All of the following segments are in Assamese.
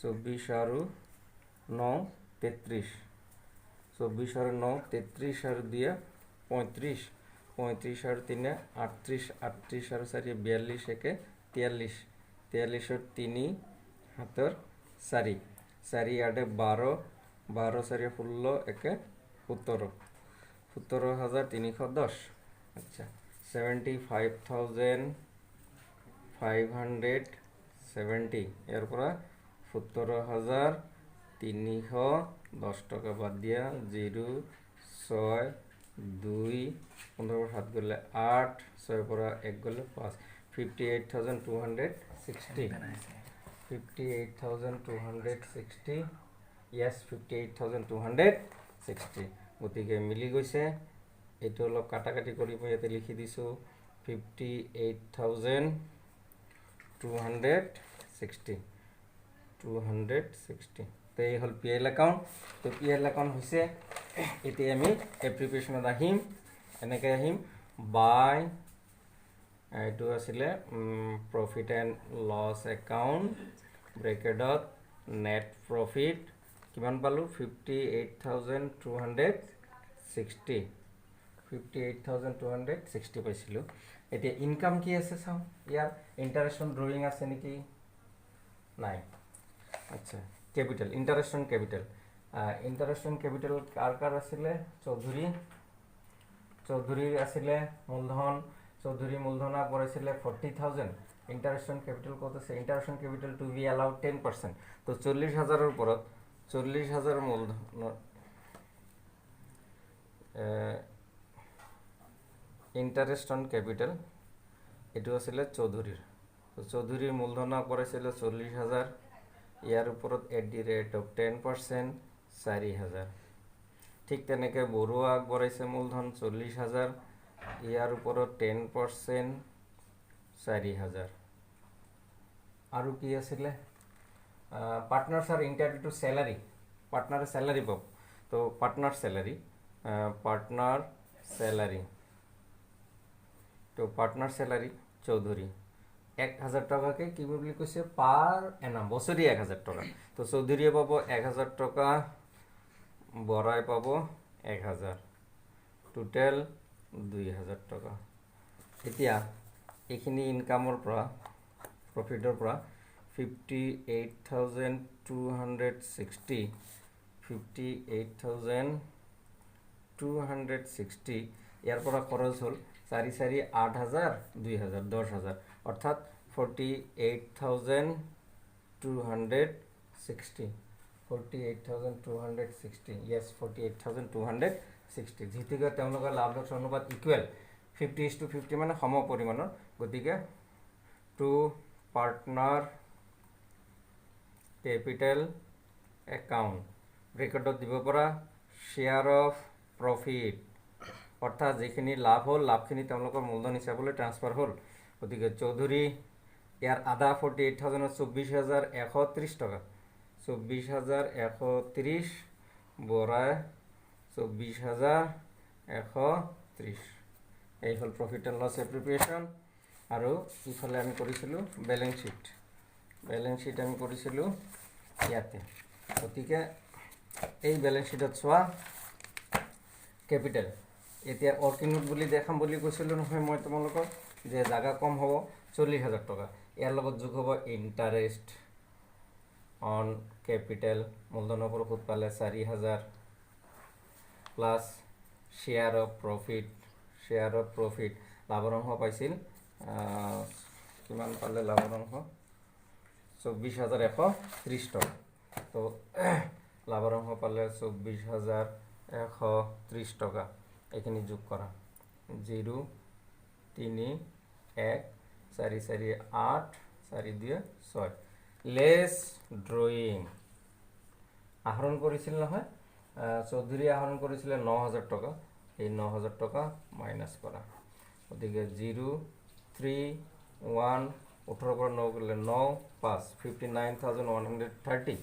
24 আৰু 9 33 24 আৰু 9 33 আৰু 2 35 35 আৰু 3 38 38 আৰু 4 42 একে 43 43 আৰু 3 হাতৰ 4 4 আঠে 12 12 4 16 একে 17 17,310 আচ্ছা 75,570 ইয়াৰ পৰা 17,310 টকা বাদ দিয়া 0 6 2 15 7 গ'লে 8 6 পৰা 1 গ'লে 5 58,260 58,260 yes 58,260 গতিকে মিলি গৈছে এইটো অলপ কাটাকাটি কৰি মই ইয়াতে লিখি দিছোঁ 58,260 তো এই হ'ল PL একাউণ্ট তো PL একাউণ্ট হৈছে এতিয়া আমি এপ্লিকেশ্যনত আহিম এনেকৈ আহিম বাই এইটো আছিলে profit and loss account ব্ৰেকেটত net profit কিমান পালোঁ 58,260 58,260 পাইছিলোঁ এতিয়া ইনকাম কি আছে চাওঁ ইয়াৰ ইণ্টাৰেষ্ট অন ড্ৰয়িং আছে নেকি নাই আচ্ছা কেপিটেল ইণ্টাৰেষ্ট অন কেপিটেল কাৰ কাৰ আছিলে চৌধুৰীৰ আছিলে মূলধন চৌধুৰী মূলধনা পৰাইছিলে 40,000 ইণ্টাৰেষ্ট অন কেপিটেল ক'ত আছে interest on capital to be allowed 10% তো 40,000ৰ ওপৰত 40,000 মূলধনৰ ইণ্টাৰেষ্ট অন কেপিটেল এইটো আছিলে চৌধুৰীৰ তো চৌধুৰীৰ মূলধনা পৰাইছিলে 40,000 ইয়াৰ ওপৰত @ 10% 4,000 ঠিক তেনেকৈ বড়োৱা আগবঢ়াইছে মূলধন 40,000 ইয়াৰ ওপৰত 10% 4,000 আৰু কি আছিলে partners are entitled to salary পাৰ্টনাৰে চেলাৰী পাব তো পাৰ্টনাৰ চেলাৰী চৌধুৰী 1,000 টকাকে কি বুলি কৈছে পাৰ এনাম বছৰি 1,000 টকা তো চৌধুৰীয়ে পাব 1,000 টকা বৰাই পাব 1,000 টোটেল 2,000 টকা এতিয়া এইখিনি ইনকামৰ পৰা প্ৰফিটৰ পৰা 58,260 ইয়াৰ পৰা খৰচ হ'ল 4 4 8,000 2,000 10,000 অৰ্থাৎ 48,260 yes 48,260 যিহেতুকে তেওঁলোকৰ লাভ লোকচান অনুপাত ইকুৱেল 50:50 মানে সম পৰিমাণৰ গতিকে টু পাৰ্টনাৰ কেপিটেল একাউণ্ট ব্ৰেকেটত দিব পৰা শ্বেয়াৰ অফ প্ৰফিট অৰ্থাৎ যিখিনি লাভ হ'ল লাভখিনি তেওঁলোকৰ মূলধন হিচাপলৈ ট্ৰান্সফাৰ হ'ল গতিকে চৌধুৰী ইয়াৰ আধা 48,000 24,130 টকা 24,130 বৰাই 24,130 এই হ'ল প্ৰফিট এণ্ড লছ এপ্ৰিপিয়েশ্যন আৰু ইফালে আমি কৰিছিলোঁ বেলেঞ্চ শ্বীট আমি কৰিছিলোঁ ইয়াতে গতিকে এই বেলেঞ্চ শ্বীটত চোৱা কেপিটেল এতিয়া অৰ্কিনুট বুলি দেখাম বুলি কৈছিলোঁ নহয় মই তোমালোকক যে জাগা কম হ'ব 40,000 টকা ইয়াৰ লগত যোগ হ'ব ইণ্টাৰেষ্ট অন কেপিটেল মূলধনৰ পৰা সুদ পালে 4,000 প্লাছ শ্বেয়াৰ অফ প্ৰফিট লাভৰ অংশ পাইছিল কিমান পালে লাভৰ অংশ 24,130 টকা তো লাভৰ অংশ পালে 24,130 টকা এইখিনি যোগ কৰা 0 3 1 4 4 8 4 2 6 লেছ ড্ৰয়িং আহৰণ কৰিছিল নহয় চৌধুৰী আহৰণ কৰিছিলে 9,000 টকা এই 9,000 টকা মাইনাছ কৰা গতিকে 0 3 1 18 পৰা 9 গ'লে 9 5 59,130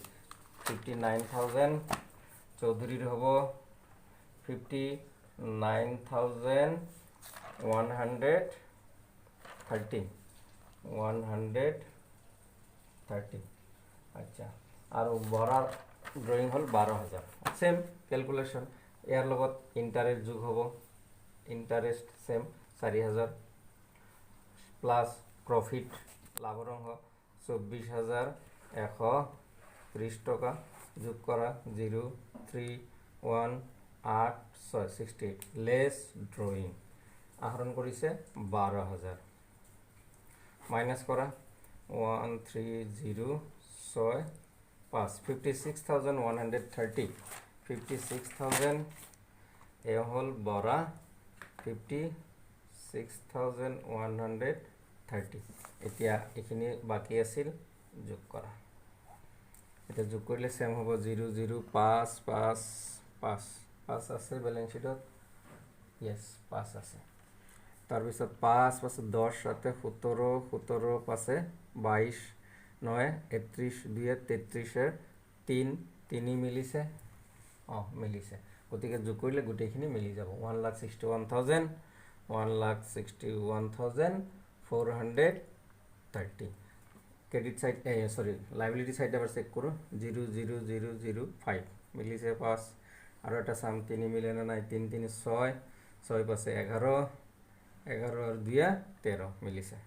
59,000 চৌধুৰীৰ হ'ব 59,130 130 আচ্ছা আৰু বৰাৰ ড্ৰয়িং হ'ল 12,000 সেম ক্যালকুলেশন ইয়াৰ লগত ইন্টাৰেস্ট যোগ হ'ব ইন্টাৰেস্ট সেম 4,000 প্লাস প্ৰফিট লাভৰ অংশ 24,130 টকা যোগ কৰা 0,3,1,8,6,68 লেস ড্ৰয়িং আহৰণ কৰিছে 12,000 মাইনাস কৰা 1,3,0,6,5 56,130 56,000 এ হল বৰা 56,130 এতিয়া এখিনি বাকি আছিল যোগ কৰা এটা যোগ কৰিলে সেম হ'ব 0,0,5,5,5 5 আছে ব্যালেন্স শিটত यस 5 আছে তার পিছত 5 পাছে 10 সাথে 17 17 পাছে 22 9 31 2 33 এর 3 3 মিলিছে মিলিছে গতিকে যোগ কৰিলে গোটেইখিনি মিলি যাব 1,61,000 1,61,430 credit side sorry liability side আবার চেক করো 0,0,0,0,5 মিলিছে 5 আর এটা সাম 3 মিলে না নাই 3 3 6 6 পাশে 11 11 আর 2 13 মিলিছে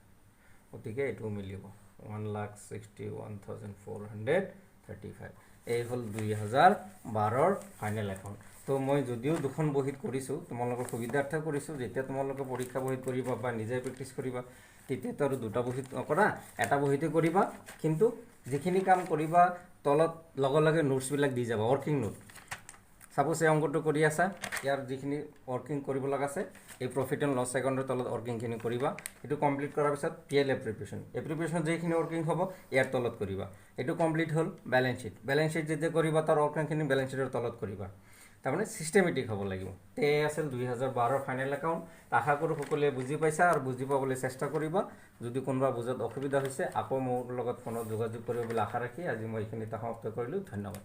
গতিকে এটু মিলিব 1,61,435 এই হল 2012 ফাইনাল একাউন্ট তো মই যদিও দুখন বহিত কৰিছো তোমালোকৰ সুবিধাৰ্থে কৰিছো যেতিয়া তোমালোকে পৰীক্ষা বহিত কৰিবা বা নিজে প্ৰেক্টিস কৰিবা তেতিয়া তো আৰু দুটা বহিত কৰা এটা বহিতে কৰিবা কিন্তু যিখিনি কাম কৰিবা তলত লগে লগে নোটস বিলাক দি যাবা ওয়াৰ্কিং নোট সাপোজ এই অঙ্কটো কৰি আছা ইয়াৰ যিখিনি ওয়াৰ্কিং কৰিব লগা আছে এই প্ৰফিট এন্ড লস একাউন্টৰ তলত ওয়াৰ্কিং খিনি কৰিবা এটো কমপ্লিট কৰাৰ পিছত পিএল এপ্ৰিপিয়েশন যেখিনি ওয়াৰ্কিং হ'ব ইয়াৰ তলত কৰিবা এটো কমপ্লিট হল ব্যালেন্স শিট যেতিয়া কৰিবা তাৰ ওয়াৰ্কিং খিনি ব্যালেন্স শিটৰ তলত কৰিবা তাৰমানে সিস্টেমেটিক হ'ব লাগিব তে আছিল 2012 ফাইনাল একাউন্ট আশা কৰো সকলোৱে বুজি পাইছা আৰু বুজি পাবলৈ চেষ্টা কৰিবা যদি কোনোবা বুজত অসুবিধা হৈছে আকৌ মোৰ লগত ফোনত যোগাযোগ কৰিব বুলি আশা ৰাখি আজি মই এইখিনি সমাপ্ত কৰিলো ধন্যবাদ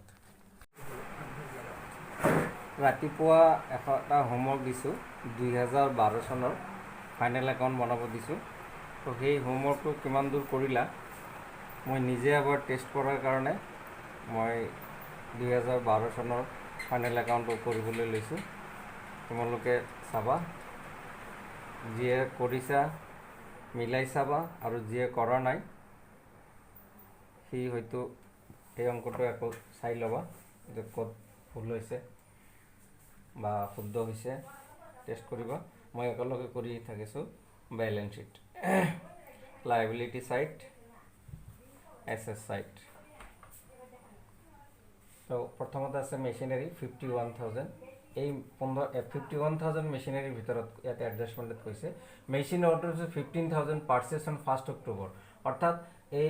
ৰাতিপুৱা এটা হোমৱৰ্ক দিছো 2012 চনৰ ফাইনাল একাউন্ট বনাব দিছো তো সেই হোমৱৰ্কটো কিমান দূৰ কৰিলা মই নিজে এবাৰ টেষ্ট কৰাৰ কাৰণে মই 2012 চনৰ ফাইনাল একাউন্টটো কৰিবলৈ লৈছো তোমালোকে চাবা যিয়ে কৰিছা মিলাই চাবা আৰু যিয়ে কৰা নাই সেই হয়তো এই অঙ্কটো একো চাই লবা যে কত ভুল হৈছে বা শুদ্ধ হৈছে টেষ্ট কৰিবা মই একেলগে কৰি থাকিছো balance sheet liability side asset side তো প্ৰথমতে আছে মেশিনাৰি 51,000 এই 51,000 মেশিনাৰিৰ ভিতৰত ইয়াতে অ্যাডজাস্টমেন্টত কৈছে মেশিন অৰ্ডাৰ হচ্ছে 15,000 পাৰচেজ অন 1 অক্টোবৰ অৰ্থাৎ এই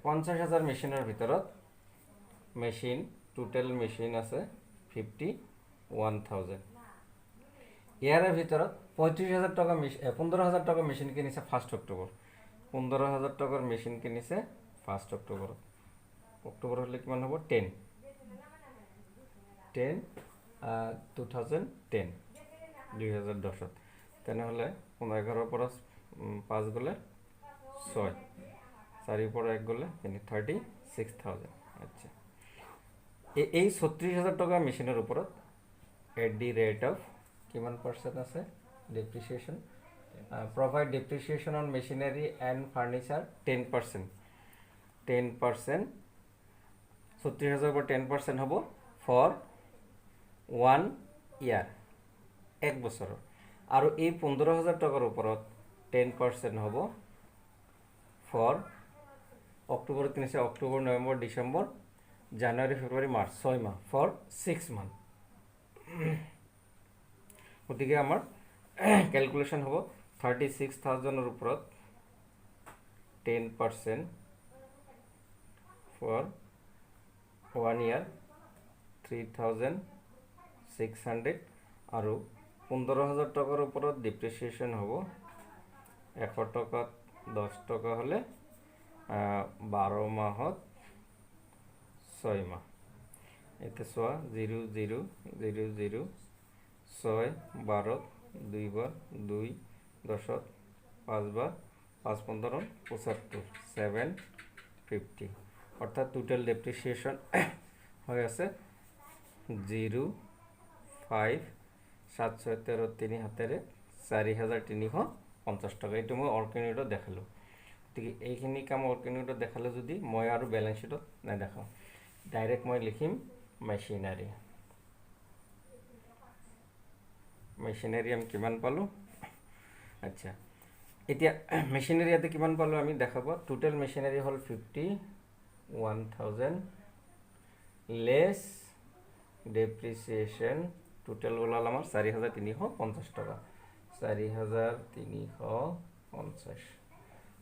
50,000 মেশিনেৰ ভিতৰত মেশিন টোটাল মেশিন আছে 51,000 ইয়াৰ ভিতৰত 35,000 টাকা 15,000 টাকা মেশিন কিনিছে 1 অক্টোবর 15,000 টাকার মেশিন কিনিছে 1 অক্টোবর অক্টোবর হলে কিমান হ'ব 10 2010 2010 তেনেহলে 11 পৰা 5 গলে 6 4 পৰা 1 গলে 36,000 আচ্ছা এই 36,000 টাকা মেশিনেৰ উপৰত এট দি রেট অফ কিমান পার্সেন্ট আছে depreciation provide depreciation on machinery and furniture 10% 36,000 पर 10% হ'ব ফর 1 ইয়ার এক বছর আর এই 15,000 টাকার উপরত 10% হ'ব ফর অক্টোবর কিনিছে October November December January February March 6 মাহ ফর 6 মান্থ গতিকে আমার ক্যালকুলেশন হ'ব 36,000 এর উপরত 10% ফর 1 ইয়ার 3,600 আৰু 15,000 টাকাৰ ওপৰত ডিপ্রিসিয়েশন হ'ব 100 টাকা 10 টাকা হলে 12 মাহত 6 মাহ এতে সোয়া 0 0 0 0 6 12 2 বার 2 10 5 বার 5 15 75 750 অর্থাৎ টোটাল ডেপ্রিসিয়েশন হয়ে আছে 0.5 713 তিনি হাতেৰে 4350 টকা। এইটো মই ৱৰ্কিং ইউনিটত দেখালোঁ। গতিকে এইখিনি কাম ৱৰ্কিং ইউনিটত দেখালোঁ যদি মই আৰু বেলেঞ্চ শ্বীটত নেদেখাওঁ, ডাইৰেক্ট মই লিখিম মেচিনাৰী। মেচিনাৰী আমি কিমান পালোঁ? আচ্ছা, এতিয়া মেচিনাৰী ইয়াতে কিমান পালোঁ আমি দেখাব। টোটেল মেচিনাৰী হ'ল 51,000 লেছ ডেপ্ৰিচিয়েশ্যন, টোটেল ওলাল আমাৰ 4,350 টকা। 4,350,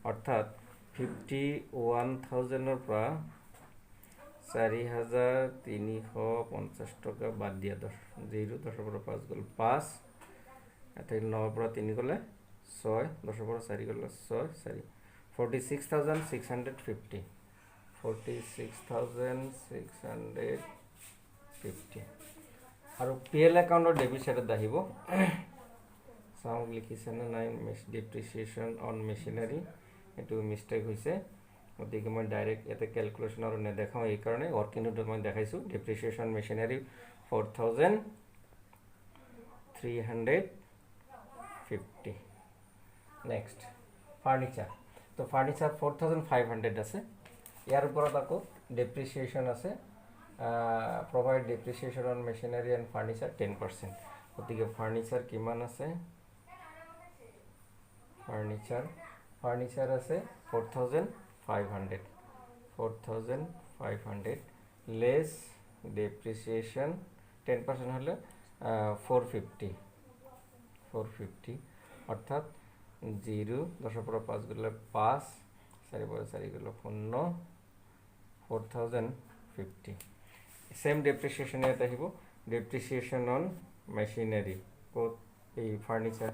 অৰ্থাৎ 51,000-ৰ পৰা 4,350 টকা বাদ দিয়া 10, 10ৰ পৰা 5 গ'ল 5, এটা 9ৰ পৰা 3 গ'লে 6, 10ৰ পৰা 4 গ'লে 6, 4, 46,650, 46,650। আৰু পি এল একাউণ্টৰ ডেবিট চাইডত আহিব, চাওঁ লিখিছেনে নাই, ডেপ্ৰিচিয়েশ্যন অন মেচিনাৰী, এইটো মিষ্টেক হৈছে। গতিকে মই ডাইৰেক্ট ইয়াতে কেলকুলেশ্যন আৰু নেদেখাওঁ, এইকাৰণে ৱৰ্কিং ইউনিটত মই দেখাইছোঁ। Depreciation machinery 4,350। Next furniture. তো ফাৰ্নিচাৰ 4,500 আছে। ইয়াৰ ওপৰত আকৌ ডেপ্ৰিচিয়েশ্যন আছে, provide depreciation on machinery and furniture 10%। গতিকে ফাৰ্নিচাৰ কিমান আছে? ফাৰ্নিচাৰ আছে 4,500, 4,500 লেছ ডেপ্ৰিচিয়েশ্যন 10% হ'লে 450, 450, অৰ্থাৎ 0, 10ৰ পৰা 5 গ'লে 5, 4ৰ পৰা 4 গ'লে 0, 4,050। সেম ডেপ্ৰিচিয়েশ্যন ইয়াত আহিব, ডেপ্ৰিচিয়েশ্যন অন মেচিনাৰী ক'ত? এই ফাৰ্নিচাৰ,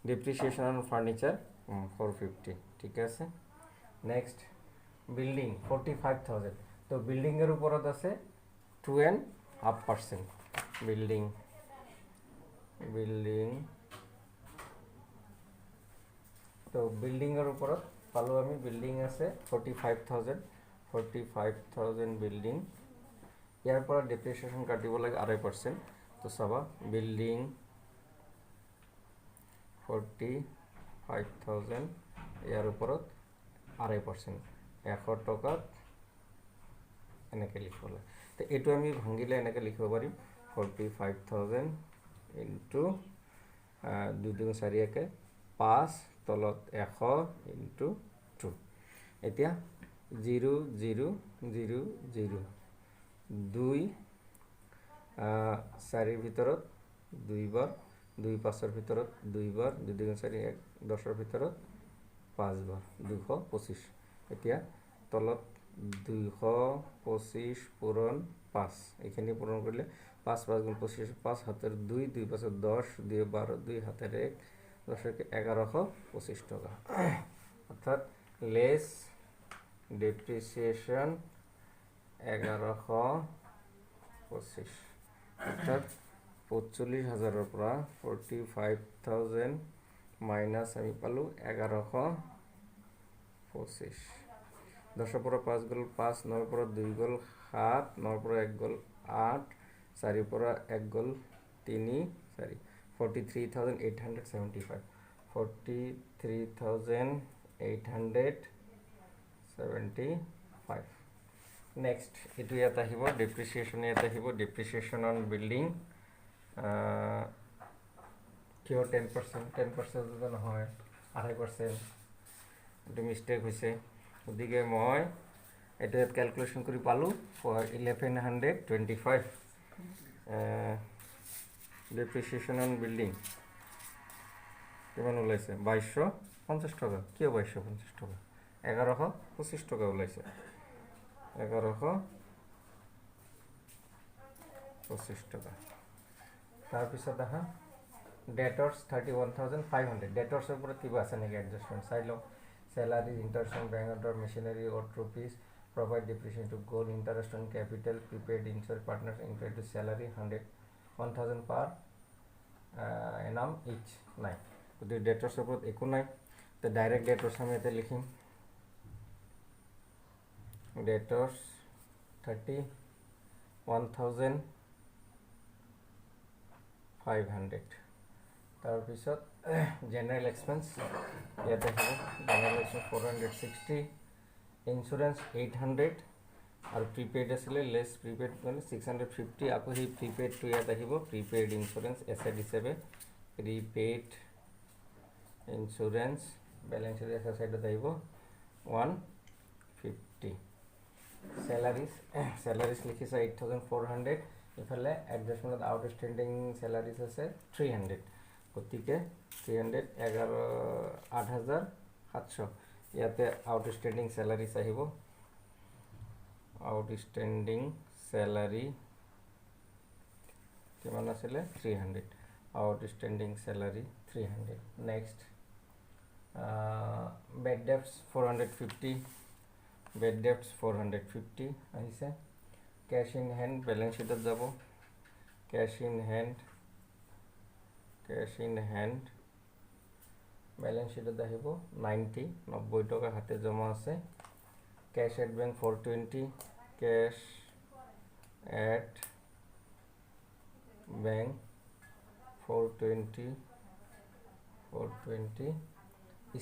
ডেপ্ৰিচিয়েশ্যন অন ফাৰ্নিচাৰ 450, ঠিক আছে। Next building 45,000। তো বিল্ডিংয়ের উপরত আছে 2.5%। বিল্ডিং তো বিল্ডিংয়ের উপরত পালো আমি, বিল্ডিং আছে 45,000, 45,000 বিল্ডিং। ইয়াৰ পৰা ডেপ্ৰিচিয়েশ্যন কাটিব লাগে 2.5%। তো চাবা বিল্ডিং 45,000, ইয়াৰ ওপৰত 2.5%, 100 টকাত এনেকৈ লিখিব লাগে। তো এইটো আমি ভাঙিলে এনেকৈ লিখিব পাৰিম 45,000 ইনটু 2 2 4 একে 5, তলত 100 ইনটু 2। এতিয়া 0 0 0 0, 2 4ৰ ভিতৰত 2 বাৰ, 2 5ৰ ভিতৰত 2 বাৰ, 2 2 4 1, 10ৰ ভিতৰত 5 বাৰ, 225। এতিয়া তলত 225 পূৰণ 5, এইখিনি পূৰণ কৰিলে 5 5 গুণ 25, 5 হাতেৰ 2, 2 5 10, 2 12, 2 হাতেৰ 1, 10 1125 টকা। অৰ্থাৎ লেস ডেপ্ৰিসিয়েশন 1125, অৰ্থাৎ 45,000 পৰা 45,000 মাইনাস আমি পালো 1125। 10 পৰা 5 গ'ল 5, 9 পৰা 2 গ'ল 7, 9 পৰা 1 গ'ল 8, 4 পৰা 1 গ'ল 3, 4, 43,875, 43,875। নেক্সট এইটো ইয়াত আহিব ডেপ্ৰিচিয়েশ্যন, ইয়াত আহিব ডেপ্ৰিচিয়েশ্যন অন বিল্ডিং কিয় 10%, 10% নহয় 2.5%, এইটো মিষ্টেক হৈছে। গতিকে মই এইটো ইয়াত কেলকুলেশ্যন কৰি পালোঁ 1125 ডেপ্ৰিচিয়েশ্যন অন বিল্ডিং কিমান ওলাইছে 2250 টকা। কিয় 2250 টকা? 1125 টকা ওলাইছে, 1125 টকা। তাৰপিছত আহা ডেটৰ্ছ 31,500। ডেটৰ্ছৰ ওপৰত কিবা আছে নেকি এডজাষ্টমেণ্ট চাই লওঁ। Salary, interest on bank order, machinery or ট্ৰপিজ, provide depreciation to gold, interest on capital, prepaid insurance partners incurred to salary 1,000 per annum each, নাই। গতিকে ডেটৰ্ছৰ ওপৰত একো নাই, তো ডাইৰেক্ট ডেটৰ্ছ আমি ইয়াতে লিখিম ডেটৰ্ছ 31,500 তাৰপিছত জেনেৰেল এক্সপেন্স ইয়াতে হ'ব জেনেৰেল এক্সপেন্স 460 ইঞ্চুৰেঞ্চ 800 আৰু প্ৰিপেইড আছিলে লেছ প্ৰিপেইড মানে 650 আকৌ সেই প্ৰিপেইডটো ইয়াত আহিব প্ৰিপেইড ইঞ্চুৰেঞ্চ এছেট হিচাপে প্ৰিপেইড ইঞ্চুৰেঞ্চ বেলেঞ্চ শ্বীট এছৰ সাইডত আহিব 150 salaries লিখিছে 8,400 ইফালে এডজাষ্টমেণ্ট আউটষ্টেণ্ডিং salaries আছে 300 গতিকে 300 8,700 ইয়াতে আউটষ্টেণ্ডিং salaries আহিব আউটষ্টেণ্ডিং salary কিমান আছিলে 300 outstanding salary 300 next bad debts 450 bad debts 450 আহিছে cash in hand balance sheet যাব cash in hand balance sheet আহিব 90 টকা হাতে জমা আছে cash at bank 420 cash at bank 420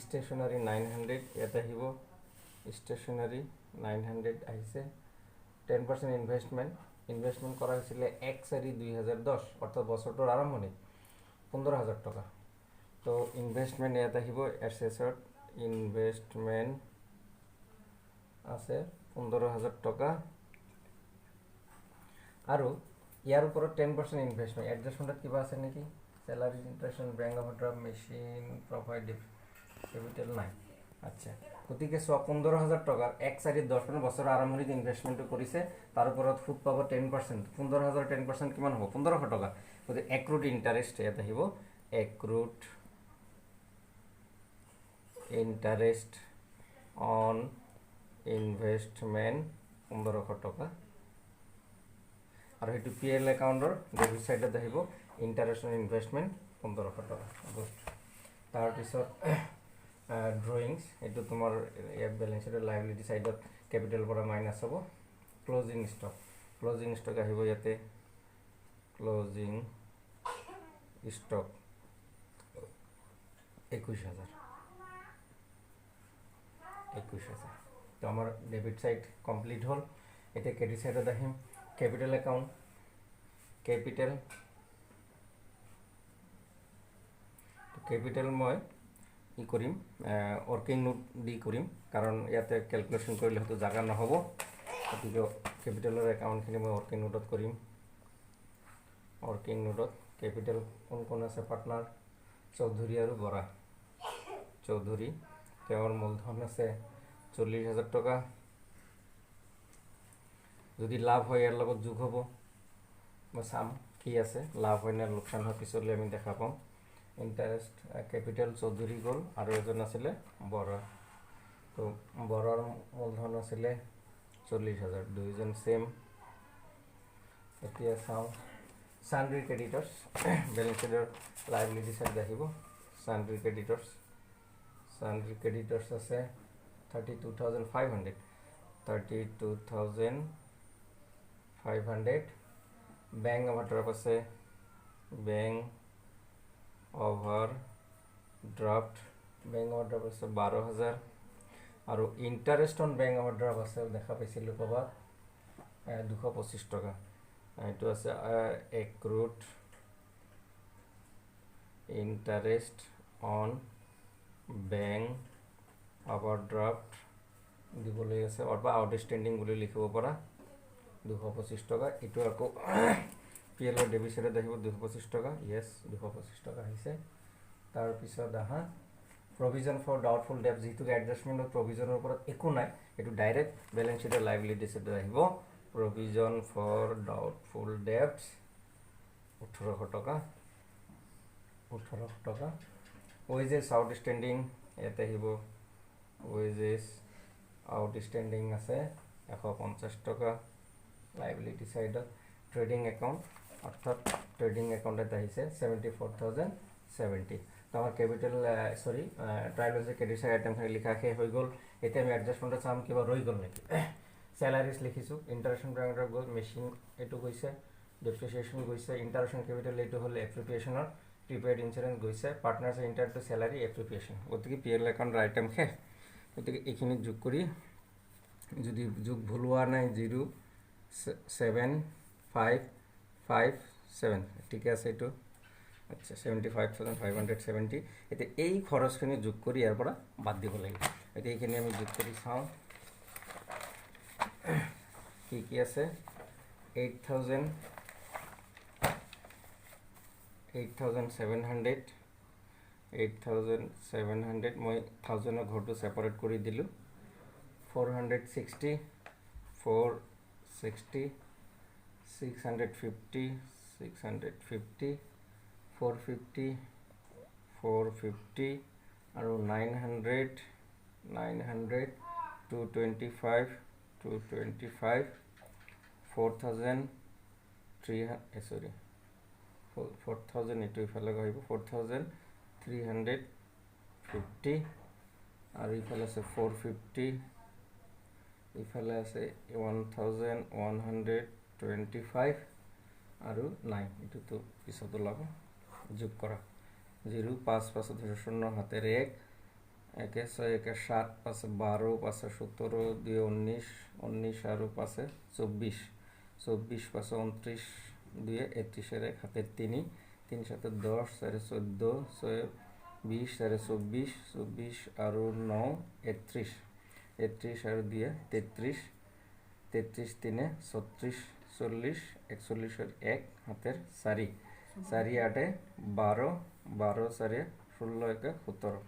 stationery 900 ইয়াতে আহিব stationery 900 আহিছে 10% ইনভেষ্টমেণ্ট কৰা হৈছিলে 1/4/2010 অৰ্থাৎ বছৰটোৰ আৰম্ভণি 15,000 টকা তো ইনভেষ্টমেণ্ট ইয়াত আহিব এছএছত ইনভেষ্টমেণ্ট আছে 15,000 টকা আৰু ইয়াৰ ওপৰত 10% ইনভেষ্টমেণ্ট এডজাষ্টমেণ্টত কিবা আছে নেকি salary interest bank overdraft machine profit capital নাই আচ্ছা গতিকে 15,000 টাকার 1/4/10 মানে বছৰৰ আৰম্ভণিত ইনভেষ্টমেণ্টটো কৰিছে তাৰ ওপৰত সুদ পাব 10% 15,000 10% কিমান হ'ব 1500 টকা গতিকে এক্ৰুড ইণ্টাৰেষ্ট ইয়াত আহিব এক্ৰুড ইণ্টাৰেষ্ট অন ইনভেষ্টমেণ্ট 1500 টকা আৰু সেইটো পিএল একাউণ্টৰ ডেবিট সাইডত আহিব ইণ্টাৰেষ্ট অন ইনভেষ্টমেণ্ট 1500 টকা তাৰপিছত ড্ৰয়িংছ এইটো তোমাৰ ইয়াত বেলেঞ্চ শ্বীটৰ লাইবিলিটি সাইডত ক্যাপিটাল পৰা মাইনাস হ'ব ক্লোজিং ষ্টক আহিব ইয়াতে ক্লোজিং ষ্টক 21,000 তো আমাৰ ডেবিট সাইড কমপ্লিট হ'ল এতিয়া ক্ৰেডিট সাইডত আহিম ক্যাপিটাল একাউণ্ট ক্যাপিটাল মই ই কৰিম ওয়াৰ্কিং নোট দি কৰিম কাৰণ ইয়াতে ক্যালকুলেশন কৰিলে হয়তো জাগা নহব গতিকে ক্যাপিটালৰ একাউণ্টখিনি মই ওয়াৰ্কিং নোটত কৰিম ওয়াৰ্কিং নোটত ক্যাপিটাল কোন আছে পাৰ্টনাৰ চৌধুৰী আৰু বৰা চৌধুৰী তেওঁৰ মূলধন আছে 40,000 টকা যদি লাভ হয় ইয়াৰ লগত যোগ হ'ব মই চাম কি আছে লাভ হয় না লোকসান হয় পিছলৈ আমি দেখা পাম ইণ্টাৰেষ্ট ক্যাপিটাল চৌধুৰী গ'ল আৰু এজন আছিলে বৰা তো বৰাৰ মূলধন আছিলে 40,000 দুইজন সেম এতিয়া চাওঁ সান্ড্ৰি ক্ৰেডিটৰ্ছ বেলেঞ্চ শ্বীটৰ লাইবিলিটি সাইড আহিব সান্ড্ৰি ক্ৰেডিটৰ্ছ আছে 32,500 বেংক ওভাৰড্ৰাফট আছে বেংক ওভাৰড্ৰাফট আছে 12,000 আৰু ইণ্টাৰেষ্ট অন বেংক ওভাৰড্ৰাফট আছে দেখা পাইছিলোঁ ক'ৰবাত 225 টকা এইটো আছে এক্ৰুড ইণ্টাৰেষ্ট অন বেংক ওভাৰড্ৰাফট দিবলৈ আছে অথবা আউটষ্টেণ্ডিং বুলি লিখিব পৰা 225 টকা এইটো আকৌ পিএলৰ ডেবিট সাইডত আহিব 225 টকা ইয়েস 225 টকা আহিছে তাৰপিছত আহা প্ৰভিজন ফৰ ডাউটফুল ডেট যেহেতু এডজাষ্টমেণ্টৰ প্ৰভিজনৰ ওপৰত একো নাই এইটো ডাইৰেক্ট বেলেঞ্চ শ্বীটৰ লাইবিলিটি সাইডত আহিব প্ৰভিজন ফৰ ডাউটফুল ডেটছ 1800 টকা ওয়েজেস আউটষ্টেণ্ডিং ইয়াতে আহিব ওয়েজেস আউটষ্টেণ্ডিং আছে 150 টকা লাইবিলিটি সাইডত ট্রেডিং একাউন্ট অর্থাৎ ট্রেডিং একাউন্টত আহিছে 74,070 তো আমার ক্যাপিটাল ট্রায়াল ক্রেডিট সাইড আইটেমখিনি লিখা শেষ হৈ গ'ল এতিয়া আমি এডজাষ্টমেণ্টত চাম কিবা ৰৈ গ'ল নেকি চেলাৰিজ লিখিছোঁ, ইণ্টাৰেশ্যন পেৰামিটাৰ গ'ল, মেচিন এইটো গৈছে, ডেপ্ৰিচিয়েশ্যন গৈছে, ইণ্টাৰেশ্যন কেপিটেল এইটো হ'লে এপ্ৰিপিয়েশ্যনৰ, প্ৰিপেইড ইঞ্চুৰেঞ্চ গৈছে, পাৰ্টনাৰ্ছ ইণ্টাৰ টু চেলাৰী এপ্ৰিপিয়েশ্যন। গতিকে পি এল একাউণ্টৰ আইটেম শেষ। গতিকে এইখিনি যোগ কৰি যদি যোগ ভুল হোৱা নাই 0,7,5,5,7 ঠিকে আছে এইটো। আচ্ছা 75,570। এতিয়া এই খৰচখিনি যোগ কৰি ইয়াৰ পৰা বাদ দিব লাগিব। এতিয়া এইখিনি আমি যোগ কৰি চাওঁ কি কি আছে। 8,700 মই 1000ৰ ঘৰটো ছেপাৰেট কৰি দিলোঁ। 460, 460, 650, 650, 450, 450 আৰু 900, 900, 225, 225, 4,300 4,000 এইটো ইফালে আহিব 4,350 আৰু ইফালে আছে 450, ইফালে আছে 1,125 আৰু 9 এইটোতো পিছত ওলাব। যোগ কৰা 0 5 5 0 হাতেৰে 1 1 6 1 7 5 12 5 17 2 19 19 আৰু 5 24 24 5 29 2 31 হাতের 3 3 7 10 4 14 6 20 4 24 24 আর 9 31 31 আর 2 33 33 3 36 40 41 আর 1 হাতের 4 4 8 12 12 4 16 1 17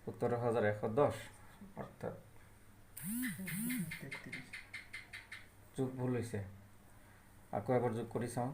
17,110 অর্থাৎ যোগ ভুল হয়েছে। আকৌ এবাৰ যোগ কৰি চাওঁ।